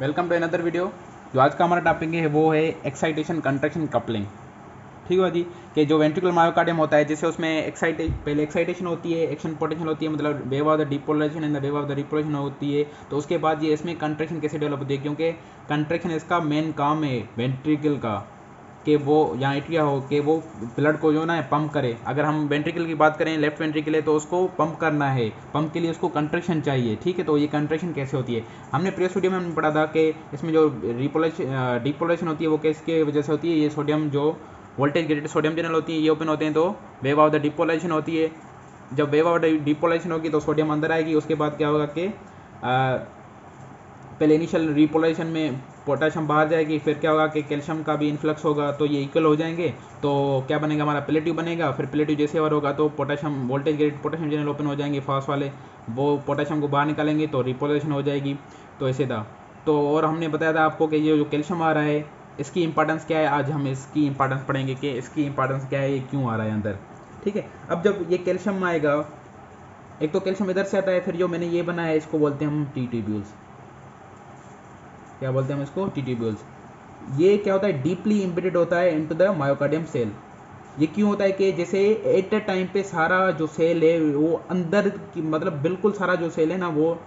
Welcome to another video. जो आज का हमारा टॉपिक है वो है एक्साइटेशन कंट्रैक्शन कपलिंग। ठीक है जी। कि जो वेंट्रिकुलर मायोकार्डियम होता है, जैसे उसमें पहले एक्साइटेशन होती है, एक्शन पोटेंशियल होती है, मतलब wave of the depolarization and the wave of the repolarization होती है। तो उसके बाद ये इसमें कंट्रैक्शन कैसे डेवलप होती है, क्योंकि कंट्रैक्शन इसका मेन काम है वेंट्रिकल का, कि वो यहाँ एट्रिया हो कि वो ब्लड को जो ना पंप करे। अगर हम वेंट्रिकल की बात करें, लेफ्ट वेंट्रिकल है तो उसको पंप करना है, पंप के लिए उसको कंट्रैक्शन चाहिए। ठीक है, तो ये कंट्रैक्शन कैसे होती है, हमने प्रीवियस वीडियो में हमने पढ़ा था कि इसमें जो डिपोलेशन होती है वो किसके वजह से होती है। ये सोडियम जो वोल्टेज ग्रेडेड सोडियम चैनल होती है ये ओपन होते हैं तो वेव ऑफ द डिपोलेशन होती है। जब वेव ऑफ द डिपोलेशन होगी तो सोडियम अंदर आएगी। उसके बाद क्या होगा कि पहले इनिशियल रिपोलेशन में पोटेशियम बाहर जाएगी, फिर क्या होगा कि कैल्शियम का भी इन्फ्लक्स होगा, तो ये इक्वल हो जाएंगे। तो क्या बनेगा, हमारा प्लेटिव बनेगा। फिर प्लेटिव जैसे और होगा तो potassium voltage grade potassium channel open हो जाएंगे फास्ट वाले, वो पोटेशियम को बाहर निकालेंगे तो रिपोलेशन हो जाएगी। तो ऐसे था। तो और हमने बताया था आपको कि ये जो कैल्शियम आ रहा है इसकी इंपॉर्टेंस क्या है। आज हम इसकी इंपॉर्टेंस पढ़ेंगे कि इसकी इंपॉर्टेंस क्या है, ये क्यों आ रहा है अंदर। ठीक है, अब जब ये कैल्शियम आएगा, एक तो कैल्शियम इधर से आता है, फिर जो मैंने ये बनाया है इसको बोलते हैं हम टी ट्यूब्यूल्स। क्या बोलते हैं हम इसको, टी ट्यूब्यूल्स। ये क्या होता है, डीपली इम्बेडेड होता है इनटू द मायोकार्डियम सेल। ये क्यों होता है कि जैसे एट अ टाइम पे सारा जो सेल है वो अंदर की, मतलब बिल्कुल सारा जो सेल है ना वो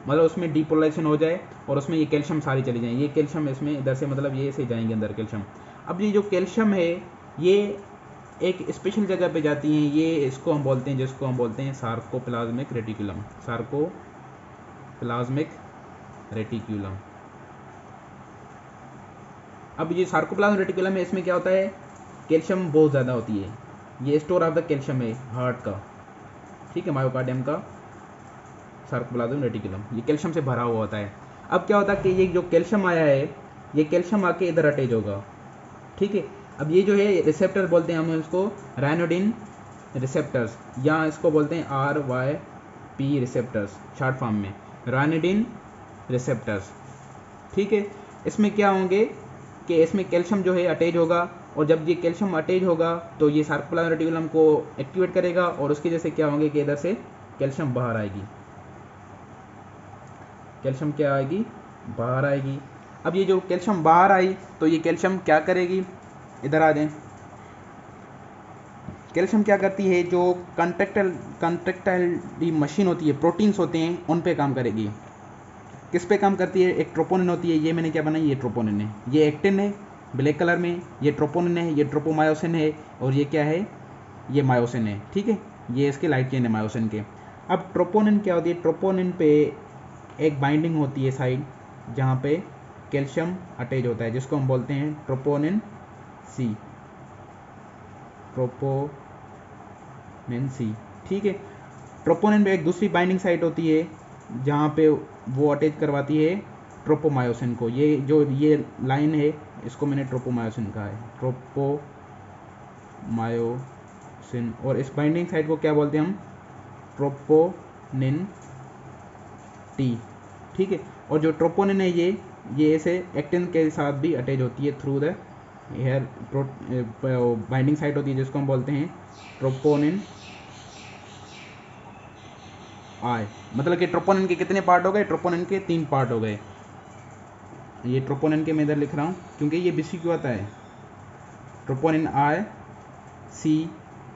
मतलब उसमें डिपोलाइजेशन हो जाए और उसमें ये कैल्शियम सारी चली जाए। ये कैल्शियम इसमें इधर से, मतलब ये से जाएंगे अंदर कैल्शियम। अब ये जो कैल्शियम है ये एक स्पेशल जगह पे जाती हैं। ये इसको हम बोलते हैं, जिसको हम बोलते हैं सार्कोप्लाज्मिक रेटिकुलम। Sarcoplasmic reticulum. अब ये सार्कोप्लाज्म रेटिकुलम है, इसमें क्या होता है, कैल्शियम बहुत ज़्यादा होती है। ये स्टोर ऑफ द कैल्शियम है हार्ट का। ठीक है, मायोकार्डियम का सार्कोप्लाज्म रेटिकुलम ये कैल्शियम से भरा हुआ होता है। अब क्या होता है कि ये जो कैल्शियम आया है ये कैल्शियम आके इधर अटैच होगा। ठीक है, अब ये जो है रिसेप्टर बोलते हैं हम इसको, रायनोडिन रिसेप्टर्स, या इसको बोलते हैं RYP रिसेप्टर्स शॉर्ट फॉर्म में, रायनोडिन रिसेप्टर्स। ठीक है, इसमें क्या होंगे कि इसमें कैल्शियम जो है अटैच होगा, और जब ये कैल्शियम अटैच होगा तो ये सार्कोप्लाज्म रेटिकुलम को एक्टिवेट करेगा, और उसकी वजह से क्या होंगे कि इधर से कैल्शियम बाहर आएगी। कैल्शियम क्या आएगी, बाहर आएगी। अब ये जो कैल्शियम बाहर आई तो ये कैल्शियम क्या करेगी, इधर आ जाए। कैल्शियम क्या करती है, जो कंट्रैक्टाइल मशीन होती है, प्रोटीन्स होते हैं, उन पे काम करेगी। किस पे काम करती है, एक ट्रोपोनिन होती है। ये मैंने क्या बनाई, ये ट्रोपोनिन है, ये एक्टिन है ब्लैक कलर में, ये ट्रोपोनिन है, ये ट्रोपोमायोसिन है, और ये क्या है, ये मायोसिन है। ठीक है, ये इसके लाइट चेन है मायोसिन के। अब ट्रोपोनिन क्या होती है, ट्रोपोनिन पे एक बाइंडिंग होती है साइड जहाँ पे कैल्शियम अटैच होता है, जिसको हम बोलते हैं ट्रोपोनिन सी, ट्रोपोनिन सी। ठीक है, ट्रोपोनिन पे एक दूसरी बाइंडिंग साइट होती है जहाँ पे वो अटैच करवाती है ट्रोपोमायोसिन को। ये जो ये लाइन है इसको मैंने ट्रोपोमायोसिन कहा है, ट्रोपोमायोसिन। और इस बाइंडिंग साइट को क्या बोलते हैं हम, ट्रोपोनिन टी। ठीक है, और जो ट्रोपोनिन है ये ऐसे एक्टिन के साथ भी अटैच होती है through the hair. Binding site होती है जिसको हम बोलते हैं ट्रोपोनिन आई। मतलब कि ट्रोपोनिन के कितने पार्ट हो गए, ट्रोपोनिन के 3 पार्ट हो गए। ये ट्रोपोनिन के मैं इधर लिख रहा हूँ क्योंकि ये बीसी क्यों आता है, troponin I, C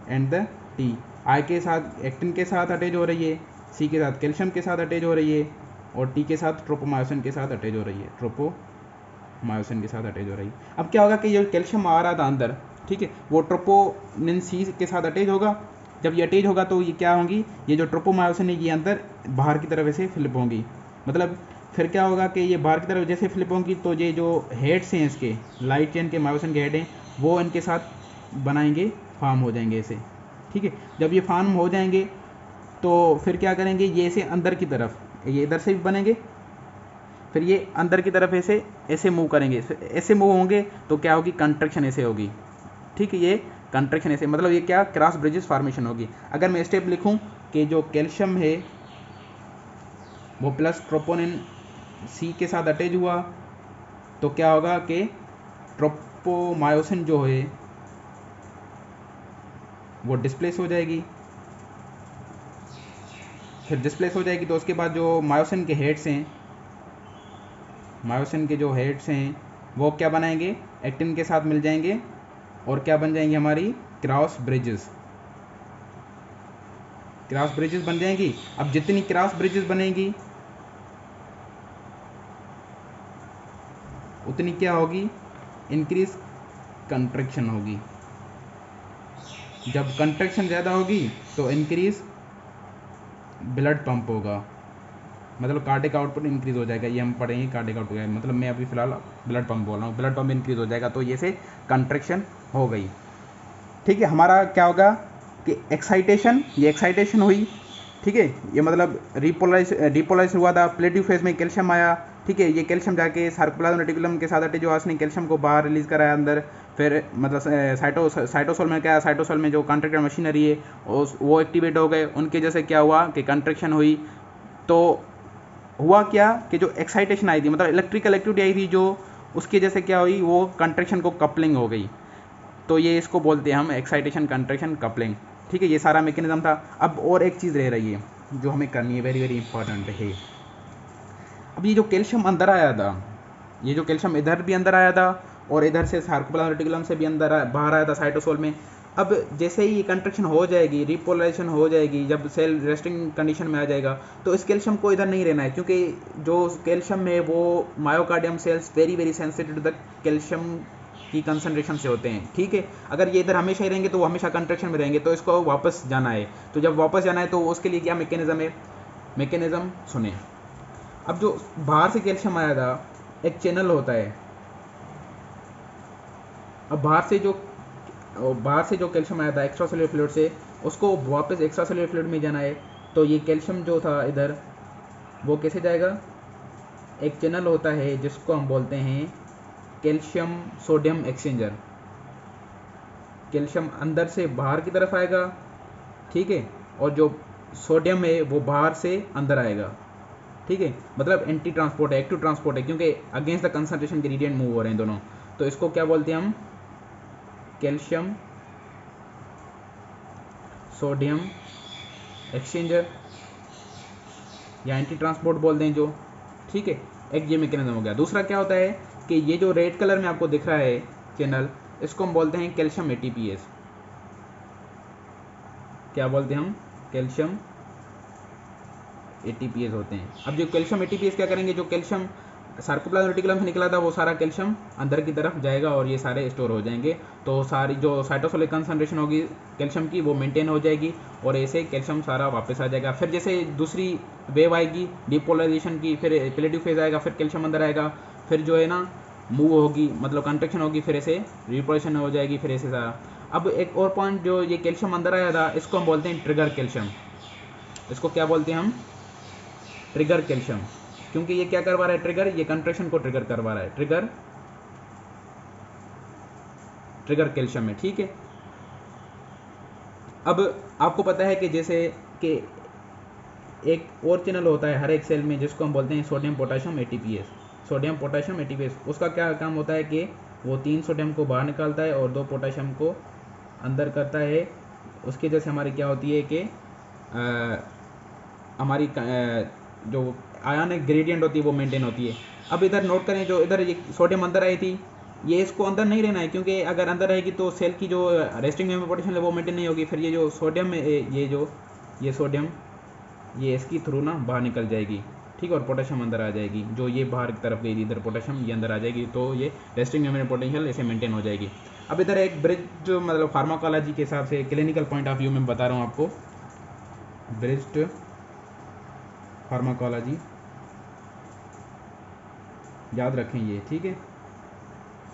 and the T. I के साथ एक्टिन के साथ अटैच हो रही है, सी के साथ कैल्शियम के साथ अटैच हो रही है, और टी के साथ ट्रोपोमायोसिन के साथ अटैच हो रही है, ट्रोपोमायोसिन के साथ अटैच हो रही है। अब क्या होगा कि ये कैल्शियम आ रहा था अंदर, ठीक है, वो ट्रोपोनिन सी के साथ अटैच होगा। जब ये अटैच होगा तो ये क्या होंगी, ये जो ट्रोपोमायोसिन है ये अंदर बाहर की तरफ ऐसे फ्लिप होंगी। मतलब फिर क्या होगा कि ये बाहर की तरफ जैसे फ्लिप होंगी तो ये जो हेड्स हैं इसके लाइट चेन के मायोसिन के हेड हैं वो इनके साथ बनाएंगे, फार्म हो जाएंगे ऐसे। ठीक है, जब ये फार्म हो जाएंगे तो फिर क्या करेंगे, ये ऐसे अंदर की तरफ, ये इधर से भी बनेंगे, फिर ये अंदर की तरफ ऐसे ऐसे मूव करेंगे। ऐसे मूव होंगे तो क्या होगी, कंट्रैक्शन ऐसे होगी। ठीक है, ये कंट्रैक्शन ऐसे, मतलब ये क्या, क्रॉस ब्रिजेस फॉर्मेशन होगी। अगर मैं स्टेप लिखूं कि जो कैल्शियम है वो प्लस ट्रोपोनिन सी के साथ अटैच हुआ तो क्या होगा कि ट्रोपोमायोसिन जो है वो डिस्प्लेस हो जाएगी। फिर डिस्प्लेस हो जाएगी तो उसके बाद जो मायोसिन के हेड्स हैं मायोसिन के जो हेड्स हैं वो क्या बनाएंगे, एक्टिन के साथ मिल जाएंगे और क्या बन जाएंगी हमारी क्रॉस ब्रिजेस, क्रॉस ब्रिजेस बन जाएंगी। अब जितनी क्रॉस ब्रिजेस बनेगी उतनी क्या होगी, इंक्रीज कंट्रैक्शन होगी। जब कंट्रैक्शन ज़्यादा होगी तो इंक्रीज ब्लड पंप होगा, मतलब कार्डिक आउटपुट इंक्रीज हो जाएगा। ये हम पढ़ेंगे कार्डिक आउटपुट, मतलब मैं अभी फिलहाल ब्लड पंप बोल रहा हूँ, ब्लड पंप इंक्रीज हो जाएगा तो ये से कंट्रैक्शन हो गई। ठीक है, हमारा क्या होगा कि एक्साइटेशन, ये एक्साइटेशन हुई, ठीक है, ये मतलब डिपोलाइज हुआ था, प्लेटिव फेज में कैल्शियम आया, ठीक है, ये कैल्शियम जाके सार्कोप्लाज्म रेटिकुलम के साथ अटैच जो ने कैल्शियम को बाहर रिलीज कराया अंदर, फिर मतलब साइटोसोल में क्या, साइटोसोल में जो कंट्रैक्टर मशीनरी है वो एक्टिवेट हो गए, उनके जैसे क्या हुआ कि कंट्रैक्शन हुई। तो हुआ क्या कि जो एक्साइटेशन आई थी, मतलब इलेक्ट्रिकल एक्टिविटी आई थी जो, उसके जैसे क्या हुई, वो कंट्रैक्शन को कपलिंग हो गई। तो ये इसको बोलते हैं हम एक्साइटेशन कंट्रैक्शन कपलिंग। ठीक है, ये सारा मैकेनिज्म था। अब और एक चीज़ रह रही है जो हमें करनी है, वेरी वेरी इंपॉर्टेंट है। अब ये जो कैल्शियम अंदर आया था, ये जो कैल्शियम इधर भी अंदर आया था और इधर से सार्कोप्लाज्म रेटिकुलम से भी अंदर बाहर आया था साइटोसोल में। अब जैसे ही ये कंट्रैक्शन हो जाएगी, रिपोलराइजेशन हो जाएगी, जब सेल रेस्टिंग कंडीशन में आ जाएगा तो इस कैल्शियम को इधर नहीं रहना है, क्योंकि जो कैल्शियम है वो myocardium cells very very sensitive to the calcium की कंसंट्रेशन से होते हैं। ठीक है, अगर ये इधर हमेशा ही रहेंगे तो वो हमेशा कंट्रैक्शन में रहेंगे, तो इसको वापस जाना है। तो जब वापस जाना है तो उसके लिए क्या मैकेनिज्म है, मैकेनिज्म सुने। अब जो बाहर से कैल्शियम आया था, एक चैनल होता है। अब बाहर से जो कैल्शियम आया था एक्स्ट्रा सेलुलर फ्लूइड से, उसको वापस एक्स्ट्रा सेलुलर फ्लूइड में जाना है। तो ये कैल्शियम जो था इधर, वो कैसे जाएगा, एक चैनल होता है जिसको हम बोलते हैं कैल्शियम सोडियम एक्सचेंजर। कैल्शियम अंदर से बाहर की तरफ आएगा, ठीक है, और जो सोडियम है वो बाहर से अंदर आएगा। ठीक है, मतलब एंटी ट्रांसपोर्ट है, एक्टिव ट्रांसपोर्ट है, क्योंकि against the concentration gradient move हो रहे हैं दोनों। तो इसको क्या बोलते हैं हम, कैल्शियम सोडियम एक्सचेंजर या एंटी ट्रांसपोर्ट बोलते हैं जो। ठीक है, एक ये मैकेनिज्म हो गया। दूसरा क्या होता है कि ये जो रेड कलर में आपको दिख रहा है चैनल, इसको हम बोलते हैं कैल्शियम एटीपीएस। क्या बोलते हैं हम, कैल्शियम एटीपीएस होते हैं। अब जो कैल्शियम एटीपीएस क्या करेंगे, जो कैल्शियम सार्कोप्लाज्म रेटिकुलम से निकला था वो सारा कैल्शियम अंदर की तरफ जाएगा और ये सारे स्टोर हो जाएंगे। तो सारी जो साइटोसोलिक कंसंट्रेशन होगी कैल्शियम की वो मेंटेन हो जाएगी और ऐसे कैल्शियम सारा वापस आ जाएगा। फिर जैसे दूसरी वेव आएगी डिपोलराइजेशन की, फिर प्लेटिव फेज आएगा, फिर कैल्शियम अंदर आएगा, फिर जो है ना मूव होगी, मतलब कंट्रैक्शन होगी, फिर ऐसे रिपोलेशन हो जाएगी, फिर ऐसे सारा। अब एक और पॉइंट, जो ये कैल्शियम अंदर आया था इसको हम बोलते हैं ट्रिगर कैल्शियम। इसको क्या बोलते हैं हम, ट्रिगर कैल्शियम, क्योंकि ये क्या करवा रहा है, ट्रिगर, ये कंट्रैक्शन को ट्रिगर करवा रहा है, ट्रिगर कैल्शियम है। ठीक है, अब आपको पता है कि जैसे कि एक और चैनल होता है हर एक सेल में जिसको हम बोलते हैं sodium potassium ATPase. Sodium potassium ATPase, उसका क्या काम होता है कि वो 3 सोडियम को बाहर निकालता है और 2 पोटेशियम को अंदर करता है। उसकी वजह से हमारी क्या होती है कि हमारी जो आयनिक ग्रेडियंट होती है वो मेंटेन होती है। अब इधर नोट करें, जो इधर ये सोडियम अंदर आई थी, ये इसको अंदर नहीं रहना है, क्योंकि अगर अंदर रहेगी तो सेल की जो रेस्टिंग में पोटेंशियल है वो मेंटेन नहीं होगी। फिर ये जो सोडियम है, ये सोडियम ये इसकी थ्रू ना बाहर निकल जाएगी, ठीक है, और पोटेशियम अंदर आ जाएगी। जो ये बाहर की तरफ गई थी इधर पोटेशियम, ये अंदर आ जाएगी, तो ये रेस्टिंग में पोटेंशियल ऐसे मेंटेन हो जाएगी। अब इधर एक ब्रिज, जो मतलब फार्माकोलॉजी के हिसाब से क्लिनिकल पॉइंट ऑफ व्यू में बता रहा हूँ आपको, ब्रिज्ड फार्माकोलॉजी याद रखें ये, ठीक है।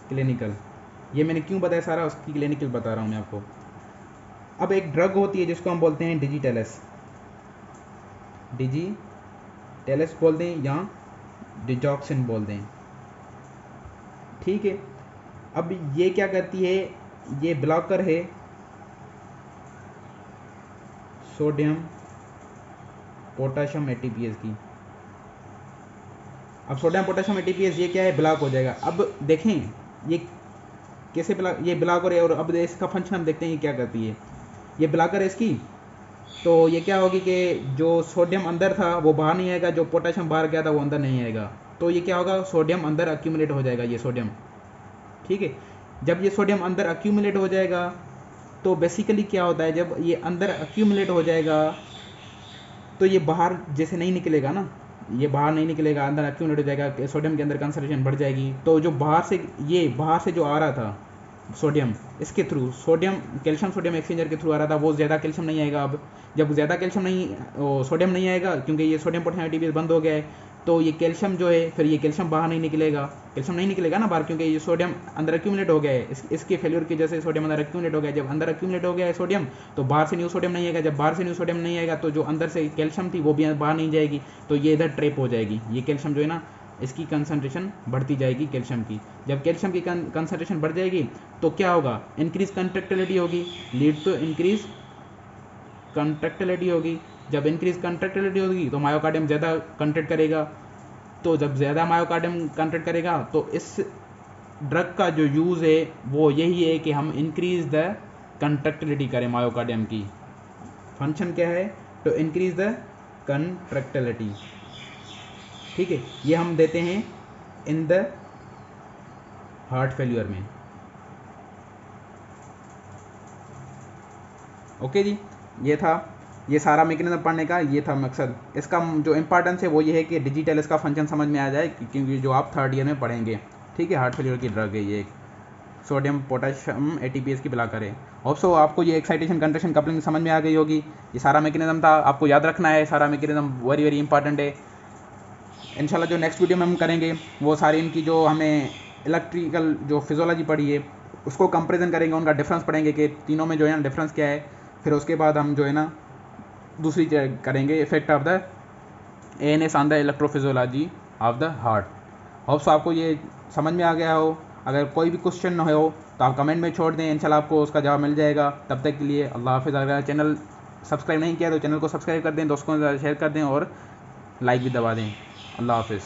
क्लिनिकल, ये मैंने क्यों बताया सारा, उसकी क्लिनिकल बता रहा हूँ मैं आपको। अब एक ड्रग होती है जिसको हम बोलते हैं डिजिटेलस, डिजिटेलस बोलते हैं या डिजॉक्सिन बोलते हैं, ठीक है। अब ये क्या करती है, ये ब्लॉकर है सोडियम पोटेशियम एटीपीएस की। अब सोडियम पोटेशियम एटीपीएस ये क्या है, ब्लॉक हो जाएगा। अब देखें ये कैसे ब्लॉक, ये ब्लॉक हो रही है, और अब इसका फंक्शन हम देखते हैं ये क्या करती है। ये ब्लॉकर है इसकी, तो ये क्या होगी कि जो सोडियम अंदर था वो बाहर नहीं आएगा, जो पोटेशियम बाहर गया था वो अंदर नहीं आएगा, तो ये क्या होगा, सोडियम अंदर अक्यूमुलेट हो जाएगा, ये सोडियम, ठीक है। जब ये सोडियम अंदर अक्यूमुलेट हो जाएगा तो बेसिकली क्या होता है, जब ये अंदर अक्यूमुलेट हो जाएगा तो ये बाहर जैसे नहीं निकलेगा ना, ये बाहर नहीं निकलेगा, अंदर अक्यूमुलेट हो जाएगा, सोडियम के अंदर कंसंट्रेशन बढ़ जाएगी। तो जो बाहर से, ये बाहर से जो आ रहा था सोडियम, इसके through sodium, calcium sodium exchanger के थ्रू आ रहा था, वो ज़्यादा कैल्शियम नहीं आएगा। अब जब ज़्यादा कैल्शियम नहीं, सोडियम नहीं आएगा क्योंकि ये सोडियम पोटेशियम एटीपीएस बंद हो गया है, तो ये कैल्शियम जो है, फिर ये कैल्शियम बाहर नहीं निकलेगा, कैल्शियम नहीं निकलेगा ना बाहर, क्योंकि ये सोडियम अंदर अक्यूमुलेट हो गया है, इसके फेल्यूर की वजह से सोडियम अंदर अक्यूमुलेट हो गया है। जब अंदर अक्यूमुलेट हो गया है सोडियम, तो बाहर से न्यू सोडियम नहीं आएगा। जब बाहर से न्यू सोडियम नहीं आएगा तो जो अंदर से कैल्शियम थी वो भी बाहर नहीं जाएगी, तो ये इधर ट्रैप हो जाएगी। ये कैल्शियम जो है ना, इसकी कंसंट्रेशन बढ़ती जाएगी कैल्शियम की। जब कैल्शियम की कंसंट्रेशन बढ़ जाएगी तो क्या होगा, इंक्रीज कंट्रैक्टिलिटी होगी, लीड टू इंक्रीज कंट्रैक्टिलिटी होगी। जब इंक्रीज कंट्रैक्टिलिटी होगी तो मायोकार्डियम ज़्यादा कंट्रैक्ट करेगा। तो जब ज़्यादा मायोकार्डियम कंट्रैक्ट करेगा तो इस ड्रग का जो यूज़ है वो यही है कि हम इंक्रीज द कंट्रैक्टिलिटी करें मायोकार्डियम की। फंक्शन क्या है, टू इंक्रीज द कंट्रैक्टिलिटी, ठीक है। ये हम देते हैं इन द हार्ट फेल्यूर में। ओके जी, ये था, ये सारा मैकेनिज्म पढ़ने का ये था मकसद। इसका जो इंपॉर्टेंस है वो ये है कि डिजिटल इसका फंक्शन समझ में आ जाए, क्योंकि जो आप थर्ड ईयर में पढ़ेंगे, ठीक है। हार्ट फेल्यूर की ड्रग है ये, सोडियम पोटेशियम एटीपीएस की ब्लॉकर है। होप्सो आपको ये एक्साइटेशन कंट्रैक्शन कपलिंग समझ में आ गई होगी। ये सारा मैकेनिज्म था, आपको याद रखना है, सारा मैकेनिज्म वेरी वेरी इंपॉर्टेंट है। इंशाल्लाह जो नेक्स्ट वीडियो में हम करेंगे वो सारी इनकी जो हमें इलेक्ट्रिकल जो फिजियोलॉजी पढ़ी है उसको कंपेरिजन करेंगे, उनका डिफरेंस पढ़ेंगे कि तीनों में जो है ना डिफरेंस क्या है। फिर उसके बाद हम जो है ना दूसरी करेंगे effect of the ANS on the electrophysiology of the heart. Hopes आपको ये समझ में आ गया हो। अगर कोई भी क्वेश्चन न हो तो आप कमेंट में छोड़ दें, इंशाल्लाह आपको उसका जवाब मिल जाएगा। तब तक के लिए अल्लाह हाफिज़। अगर चैनल सब्सक्राइब नहीं किया तो चैनल को सब्सक्राइब कर दें, दोस्तों के साथ शेयर कर दें और लाइक भी दबा दें। अल्लाह हाफिज़।